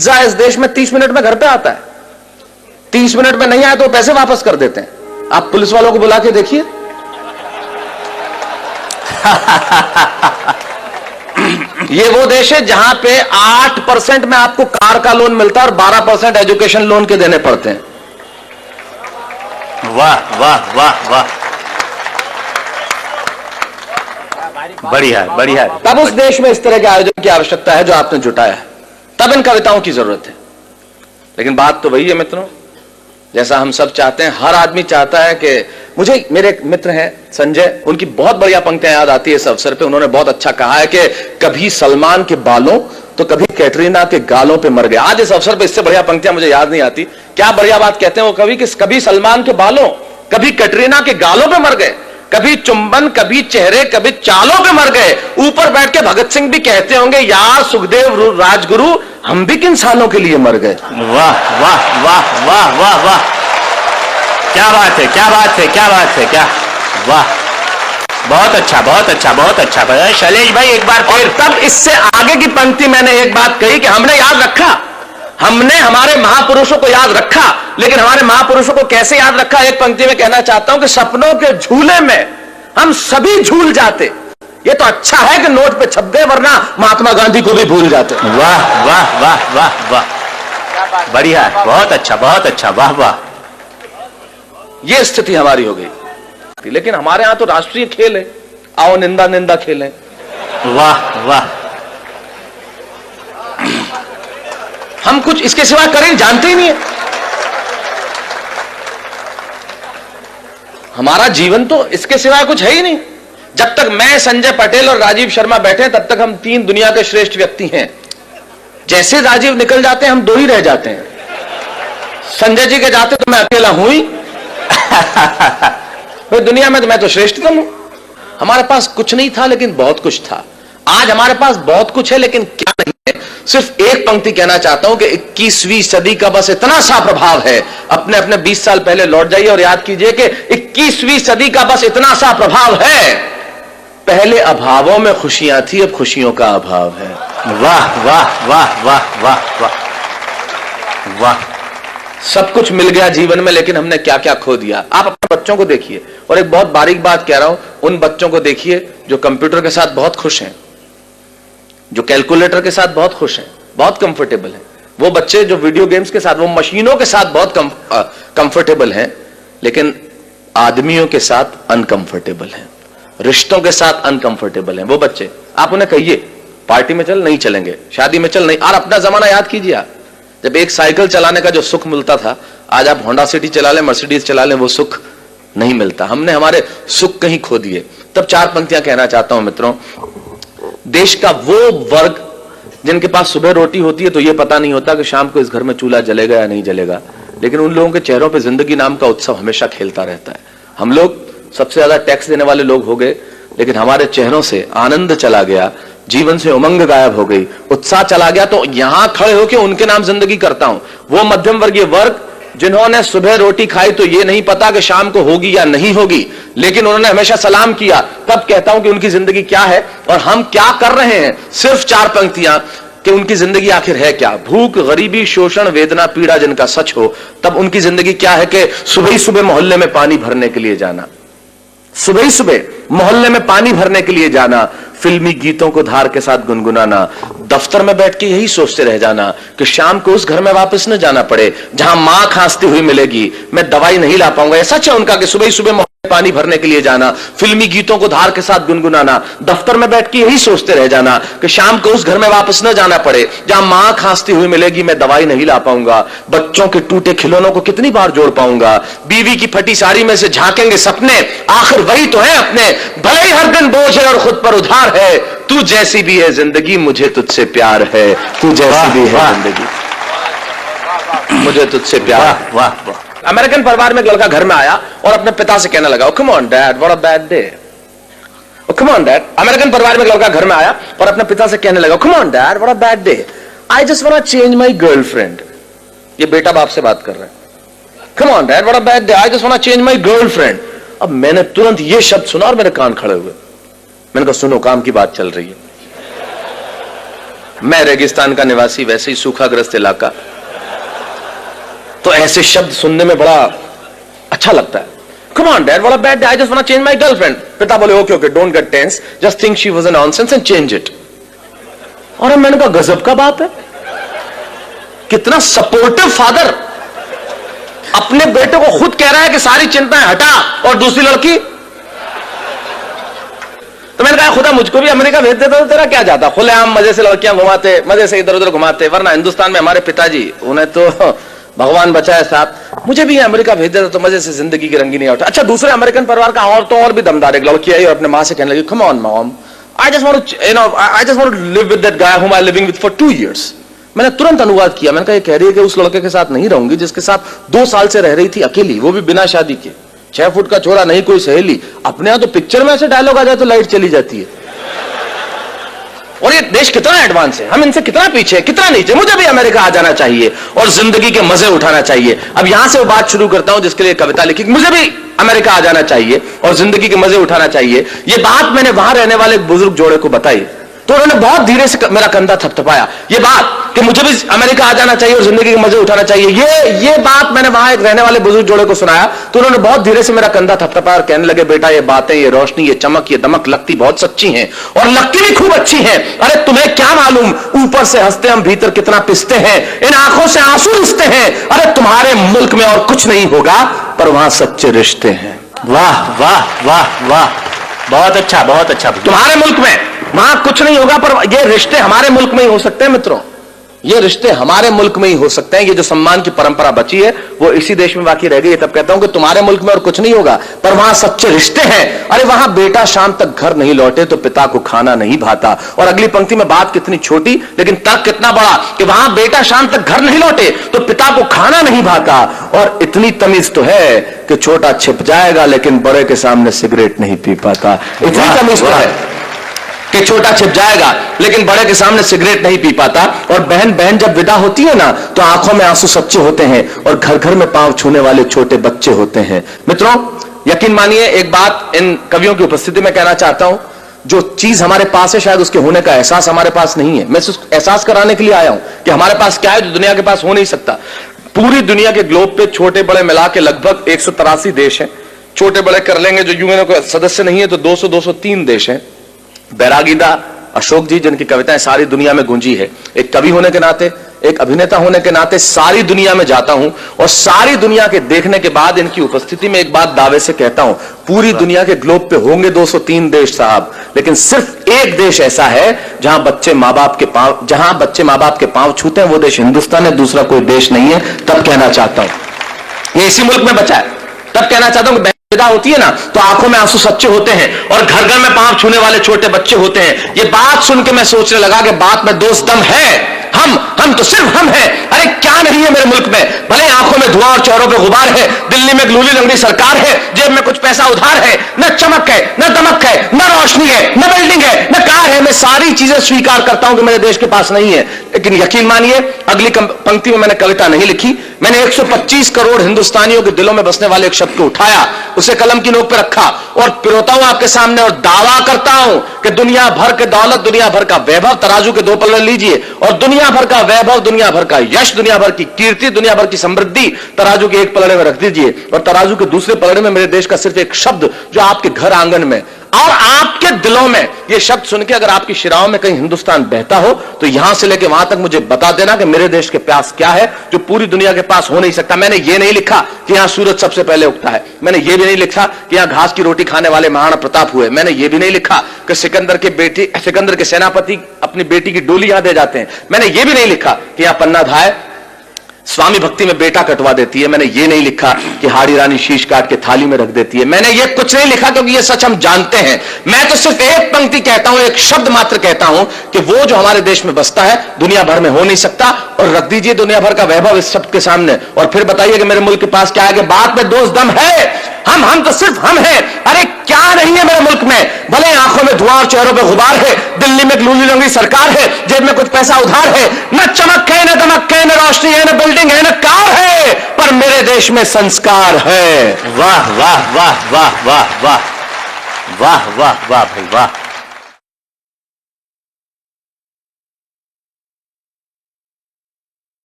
Pizza इस देश में 30 मिनट में घर पे आता है, 30 मिनट में नहीं आया तो पैसे वापस कर देते हैं। आप पुलिस वालों को बुला के देखिए। ये वो देश है जहां पे 8% में आपको कार का लोन मिलता है और 12% एजुकेशन लोन के देने पड़ते हैं। वाह वाह वाह वाह, बढ़िया बढ़िया। तब उस देश में इस तरह के आयोजन की आवश्यकता है जो आपने जुटाया है, तब इन कविताओं की जरूरत है। लेकिन बात तो वही है मित्रों, जैसा हम सब चाहते हैं, हर आदमी चाहता है कि मुझे, मेरे एक मित्र हैं संजय, उनकी बहुत बढ़िया पंक्तियां याद आती है इस अवसर पे। उन्होंने बहुत अच्छा कहा है कि कभी सलमान के बालों तो कभी कैटरीना के गालों पे मर गए। आज इस अवसर पे इससे बढ़िया पंक्तियां मुझे याद नहीं आती। क्या बढ़िया बात कहते हैं वो कवि कि कभी सलमान के बालों कभी कैटरीना के गालों पे मर गए, कभी चुंबन कभी चेहरे कभी चालों पे मर गए। ऊपर बैठ के भगत सिंह भी कहते होंगे, यार सुखदेव राजगुरु हम भी किन सालों के लिए मर गए। वाह वाह वाह वाह वाह वाह, क्या बात है क्या बात है क्या बात है, क्या वाह, बहुत अच्छा बहुत अच्छा बहुत अच्छा। शैलेश भाई एक बार फिर। तब इससे आगे की पंक्ति मैंने एक बात कही कि हमने याद रखा, हमने हमारे महापुरुषों को याद रखा, लेकिन हमारे महापुरुषों को कैसे याद रखा, एक पंक्ति में कहना चाहता हूं कि सपनों के झूले में हम सभी झूल जाते। ये तो अच्छा है कि नोट पे छप गए, वरना महात्मा गांधी को भी भूल जाते। वाह वाह वाह वाह वाह, बढ़िया, बहुत अच्छा बहुत अच्छा, वाह वाह। ये स्थिति हमारी हो गई। लेकिन हमारे यहां तो राष्ट्रीय खेल है, आओ निंदा निंदा खेलें। वाह वाह, हम कुछ इसके सिवा करें जानते ही नहीं है। हमारा जीवन तो इसके सिवा कुछ है ही नहीं। जब तक मैं, संजय पटेल और राजीव शर्मा बैठे तब तक हम 3 दुनिया के श्रेष्ठ व्यक्ति हैं। जैसे राजीव निकल जाते हैं हम 2 ही रह जाते हैं। संजय जी के जाते तो मैं अकेला हूं ही। दुनिया में तो मैं तो श्रेष्ठतम हूं। हमारे पास कुछ नहीं था लेकिन बहुत कुछ था। आज हमारे पास बहुत कुछ है लेकिन क्या नहीं है। सिर्फ एक पंक्ति कहना चाहता हूं कि 21वीं सदी का बस इतना सा प्रभाव है। अपने अपने 20 साल पहले लौट जाइए और याद कीजिए कि 21वीं सदी का बस इतना सा प्रभाव है। पहले अभावों में खुशियां थी, अब खुशियों का अभाव है। वाह वाह वाह वाह वाह वाह वाह। सब कुछ मिल गया जीवन में, लेकिन हमने क्या क्या खो दिया। आप अपने बच्चों को देखिए, और एक बहुत बारीक बात कह रहा हूं, उन बच्चों को देखिए जो कंप्यूटर के साथ बहुत खुश हैं, जो कैलकुलेटर के साथ बहुत खुश हैं, बहुत कंफर्टेबल हैं। वो बच्चे जो वीडियो गेम्स के साथ, वो मशीनों के साथ बहुत कंफर्टेबल हैं, लेकिन आदमियों के साथ अनकंफर्टेबल हैं, रिश्तों के साथ अनकंफर्टेबल हैं। वो बच्चे, आप उन्हें कहिए पार्टी में चल, नहीं चलेंगे, शादी में चल, नहीं। और अपना जमाना याद कीजिए आप, जब एक साइकिल चलाने का जो सुख मिलता था, आज आप होंडा सिटी चला लें, मर्सिडीज चला लें, वो सुख नहीं मिलता। हमने हमारे सुख कहीं खो दिए। तब 4 पंक्तियां कहना चाहता हूं मित्रों। देश का वो वर्ग जिनके पास सुबह रोटी होती है तो ये पता नहीं होता कि शाम को इस घर में चूल्हा जलेगा या नहीं जलेगा, लेकिन उन लोगों के चेहरों पे जिंदगी नाम का उत्सव हमेशा खेलता रहता है। हम लोग सबसे ज्यादा टैक्स देने वाले लोग हो गए, लेकिन हमारे चेहरों से आनंद चला गया, जीवन से उमंग गायब हो गई, उत्साह चला गया। तो यहां खड़े होकर उनके नाम जिंदगी करता हूं। वो मध्यम वर्गीय वर्ग जिन्होंने सुबह रोटी खाई तो ये नहीं पता कि शाम को होगी या नहीं होगी, लेकिन उन्होंने हमेशा सलाम किया, तब कहता हूं कि उनकी जिंदगी क्या है और हम क्या कर रहे हैं। सिर्फ 4 पंक्तियां कि उनकी जिंदगी आखिर है क्या। भूख, गरीबी, शोषण, वेदना, पीड़ा जिनका सच हो, तब उनकी जिंदगी क्या है कि सुबह ही सुबह मोहल्ले में पानी भरने के लिए जाना, सुबह ही सुबह मोहल्ले में पानी भरने के लिए जाना, फिल्मी गीतों को धार के साथ गुनगुनाना, दफ्तर में बैठ के यही सोचते रह जाना कि शाम को उस घर में वापस न जाना पड़े जहां मां खांसती हुई मिलेगी, मैं दवाई नहीं ला पाऊंगा। ऐसा है उनका कि सुबह ही सुबह पानी भरने के लिए जाना, फिल्मी गीतों को धार के साथ गुनगुनाना, दफ्तर में बैठ के यही सोचते रह जाना कि शाम को उस घर में वापस न जाना पड़े जहां मां खांसती हुई मिलेगी, मैं दवाई नहीं ला पाऊंगा। बच्चों के टूटे खिलौनों को कितनी बार जोड़ पाऊंगा, बीवी की फटी साड़ी में से झांकेंगे सपने, आखिर वही तो है अपने, भले ही हर दिन बोझ है और खुद पर उधार है, तू जैसी भी है जिंदगी मुझे तुझसे प्यार है, तू जैसी भी है जिंदगी मुझे तुझसे प्यार। वाह वाह। अमेरिकन परिवार में एक लड़का घर में आया और अपने पिता से कहने लगा, come on dad what a bad day. Come on dad. American परिवार में एक लड़का घर में आया और अपने पिता से कहने लगा, come on dad what a bad day, I just want to change my girlfriend. ये बेटा बाप से बात कर रहा है। Come on dad what a bad day, I just want to change my girlfriend. अब मैंने तुरंत ये शब्द सुना और मेरे कान खड़े हुए। मैंने कहा, सुनो, काम की बात चल रही है। मैं रेगिस्तान का निवासी, वैसे ही सूखाग्रस्त इलाका, तो ऐसे शब्द सुनने में बड़ा अच्छा लगता है। Come on, Dad, what a bad day. I just want to change my girlfriend. पिता बोले okay okay, don't get tense. Just think she was a nonsense and change it. और मैंने कहा गजब का बात है, कितना सपोर्टिव फादर अपने बेटे को खुद कह रहा है कि सारी चिंताएं हटा और दूसरी लड़की। तो मैंने कहा खुदा मुझको भी अमेरिका भेज देता तो तेरा क्या जाता, खुलेआम मजे से लड़कियां घुमाते, मजे से इधर उधर घुमाते, वरना हिंदुस्तान में हमारे पिताजी, उन्हें तो भगवान बचाए साहब, मुझे भी अमेरिका भेज देता तो मजे से जिंदगी की रंगीनी उठा। अच्छा, दूसरे अमेरिकन परिवार का और तो और भी दमदार एक लड़की आई और अपने मां से कहने लगी, come on mom, I just want to I just want to live with that guy whom I living with for 2 years। मैंने तुरंत अनुवाद किया, मैंने कहा ये कह रही है कि उस लड़के के साथ नहीं रहूंगी जिसके साथ 2 साल से रह रही थी अकेली, वो भी बिना शादी के, 6 फुट का छोरा, नहीं कोई सहेली। अपने यहां तो पिक्चर में ऐसे डायलॉग आ जाए तो लाइट चली जाती है। और ये देश कितना एडवांस है, हम इनसे कितना पीछे है, कितना नीचे। मुझे भी अमेरिका आ जाना चाहिए और जिंदगी के मजे उठाना चाहिए। अब यहां से वो बात शुरू करता हूं जिसके लिए कविता लिखी, मुझे भी अमेरिका आ जाना चाहिए और जिंदगी के मजे उठाना चाहिए। ये बात मैंने वहां रहने वाले एक बुजुर्ग जोड़े को बताई तो उन्होंने बहुत धीरे से मेरा कंधा थपथपाया। ये बात कि मुझे भी अमेरिका आ जाना चाहिए और जिंदगी के मजे उठाना चाहिए, ये बात मैंने वहां एक रहने वाले बुजुर्ग जोड़े को सुनाया तो उन्होंने बहुत धीरे से मेरा कंधा थपथपाया और कहने लगे, बेटा ये बातें, ये रोशनी, ये चमक, ये दमक लगती बहुत सच्ची हैं और लगती भी खूब अच्छी हैं। अरे तुम्हें क्या मालूम, ऊपर से हंसते हम भीतर कितना पिसते हैं, इन आंखों से आंसू रिश्ते हैं। अरे तुम्हारे मुल्क में और कुछ नहीं होगा पर वहां सच्चे रिश्ते हैं। वाह वाह वाह वाह, बहुत अच्छा बहुत अच्छा। तुम्हारे मुल्क में वहां कुछ नहीं होगा पर ये रिश्ते हमारे मुल्क में ही हो सकते हैं मित्रों, ये रिश्ते हमारे मुल्क में ही हो सकते हैं। ये जो सम्मान की परंपरा बची है वो इसी देश में बाकी रह गई है। तब कहता हूं कि तुम्हारे मुल्क में और कुछ नहीं होगा पर वहां सच्चे रिश्ते हैं। अरे वहां बेटा शाम तक घर नहीं लौटे तो पिता को खाना नहीं भाता। और अगली पंक्ति में बात कितनी छोटी लेकिन तर्क कितना बड़ा कि वहां बेटा शाम तक घर नहीं लौटे तो पिता को खाना नहीं भाता। और इतनी तमीज तो है कि छोटा छिप जाएगा लेकिन बड़े के सामने सिगरेट नहीं पी पाता। इतनी तमीज तो है कि छोटा छिप जाएगा लेकिन बड़े के सामने सिगरेट नहीं पी पाता। और बहन बहन जब विदा होती है ना तो आंखों में आंसू सच्चे होते हैं और घर घर में पांव छूने वाले छोटे बच्चे होते हैं। मित्रों यकीन मानिए एक बात इन कवियों की उपस्थिति में कहना चाहता हूं, जो चीज हमारे पास है शायद उसके होने का एहसास हमारे पास नहीं है। मैं सिर्फ एहसास कराने के लिए आया हूं कि हमारे पास क्या है जो दुनिया के पास हो नहीं सकता। पूरी दुनिया के ग्लोब पे छोटे बड़े मिला के लगभग 183 देश हैं। छोटे बड़े कर लेंगे जो यूएनओ का सदस्य नहीं है तो 200-203 देश हैं। बैरागीदा अशोक जी जिनकी कविताएं सारी दुनिया में गूंजी है, एक कवि होने के नाते, एक अभिनेता होने के नाते सारी दुनिया में जाता हूं और सारी दुनिया के देखने के बाद इनकी उपस्थिति में एक बात दावे से कहता हूं, पूरी दुनिया के ग्लोब पे होंगे 203 देश साहब, लेकिन सिर्फ एक देश ऐसा है जहां बच्चे मां बाप के पांव छूते हैं, वो देश हिंदुस्तान है, दूसरा कोई देश नहीं है। तब कहना चाहता हूं ये इसी मुल्क में बचा है। तब कहना चाहता हूं कि विदा होती है ना तो आंखों में आंसू सच्चे होते हैं और घर घर में पांव छूने वाले छोटे बच्चे होते हैं। ये बात सुन के मैं सोचने लगा कि बात में दोस्त दम है, हम तो सिर्फ हम हैं। अरे क्या नहीं है मेरे मुल्क में, भले आंखों में धुआं और चेहरों पे गुबार है, दिल्ली में लूली लंगड़ी सरकार है, जेब में कुछ पैसा उधार है, न चमक है न दमक है, न रोशनी है न बिल्डिंग है न कार है। मैं सारी चीजें स्वीकार करता हूं कि मेरे देश के पास नहीं है, लेकिन यकीन मानिए अगली पंक्ति में मैंने कविता नहीं लिखी। मैंने 125 करोड़ हिंदुस्तानियों के दिलों में बसने वाले एक शब्द को उठाया, उसे कलम की नोक पर रखा और पिरोता हूं आपके सामने और दावा करता हूं कि दुनिया भर के दौलत, दुनिया भर का वैभव तराजू के 2 पल्ले लीजिए और दुनिया भर का वैभव, दुनिया भर का यश, दुनिया भर की कीर्ति, दुनिया भर की समृद्धि तराजू के एक पलड़े में रख दीजिए और तराजू के दूसरे पलड़े में मेरे देश का सिर्फ एक शब्द जो आपके घर आंगन में और आपके दिलों में, ये शब्द सुन के अगर आपकी शिराओं में कहीं हिंदुस्तान बहता हो तो यहां से लेकर वहां तक मुझे बता देना कि मेरे देश के प्यास क्या है जो पूरी दुनिया के पास हो नहीं सकता। मैंने ये नहीं लिखा कि यहां सूरज सबसे पहले उगता है, मैंने ये भी नहीं लिखा कि यहां घास की रोटी खाने वाले महाराणा प्रताप हुए, मैंने ये भी नहीं लिखा कि सिकंदर के सेनापति अपनी बेटी की डोली यहां दे जाते हैं, मैंने ये भी नहीं लिखा कि यहां पन्ना धाय स्वामी भक्ति में बेटा कटवा देती है, मैंने ये नहीं लिखा कि हाड़ी रानी शीश काट के थाली में रख देती है, मैंने ये कुछ नहीं लिखा क्योंकि ये सच हम जानते हैं। मैं तो सिर्फ एक पंक्ति कहता हूं, एक शब्द मात्र कहता हूं कि वो जो हमारे देश में बसता है दुनिया भर में हो नहीं सकता। और रख दीजिए दुनिया भर का वैभव इस शब्द के सामने और फिर बताइए कि मेरे मुल्क के पास क्या है कि बात में दोस्त दम है। हम तो सिर्फ हम हैं। अरे क्या नहीं है मेरे मुल्क में, भले आंखों में धुआं और चेहरों पे गुबार है, दिल्ली में लूली लंगड़ी सरकार है, जेब में कुछ पैसा उधार है, न चमक है न दमक है न रोशनी है न बिल्डिंग है न कार है, पर मेरे देश में संस्कार है। वाह वाह वाह वाह वाह वाह वाह वाह वाह भाई वाह।